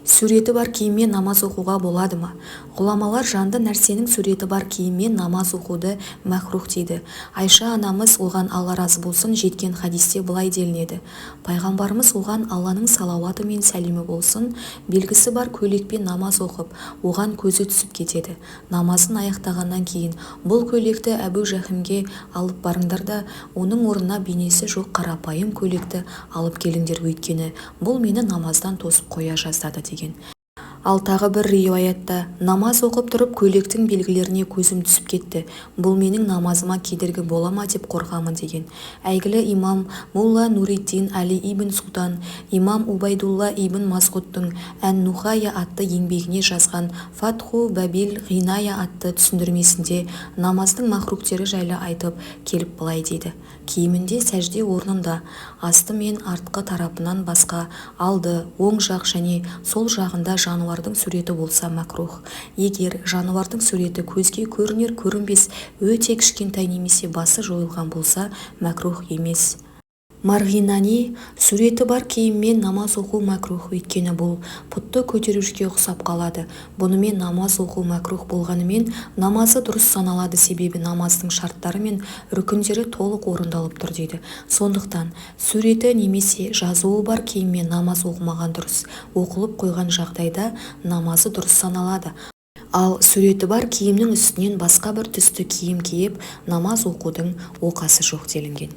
Суреті бар киіммен намаз оқуға болады ма? Ғұламалар жанды нәрсенің суреті бар киіммен намаз оқуды мәкрух дейді. Айша анамыз, оған Алла разы болсын, жеткен хадисте былай делінеді. Пайғамбарымыз оған Алланың салауаты мен сәлемі болсын, белгісі бар көйлекпен намаз оқып, оған көзі түсіп кетеді. Намазын аяқтағаннан кейін бұл көйлекті Әбу Жахимге алып барыңдар да, оның орнына бейнесі жоқ қарапайым көйлекті алып келіңдер, өйткені бұл мені намаздан тосып қоя жаздады деген. Ал тағы бір риуаятта, намаз оқып тұрып көйлектің белгілеріне көзім түсіп кетті. Бұл менің намазыма кедергі бола ма деп қорқамын деген. Әйгілі имам Мулла Нуриддин Али ибн Судан, имам Убайдулла ибн Масғудтың Ән-Нухая атты еңбегіне жазған Фатху Бабил Ғиная атты түсіндірмесінде намаздың махруктері жайлы айтып келіп былай дейді. Киімінде сәжде орнында, асты мен артқы тарапынан басқа, алды, оң жақ және сол жағында жануардың суреті болса макрух. Егер жануардың суреті көзге көрінер-көрінбес өте кішкентай немесе басы жойылған болса, макрух емес. Марғинани, суреті бар киіммен намаз оқу макрух, өйткені бұл пұтты көтерушіге ұқсап қалады. Бұнымен намаз оқу макрух болғанымен намазы дұрыс саналады, себебі намаздың шарттары мен рүкіндері толық орындалып тұр дейді. Сондықтан суреті немесе жазуы бар киіммен намаз оқымаған дұрыс. Оқылып қойған жағдайда намазы дұрыс саналады. Ал суреті бар киімнің үстінен басқа бір түсті киім киіп намаз оқудың оқасы жоқ делінген.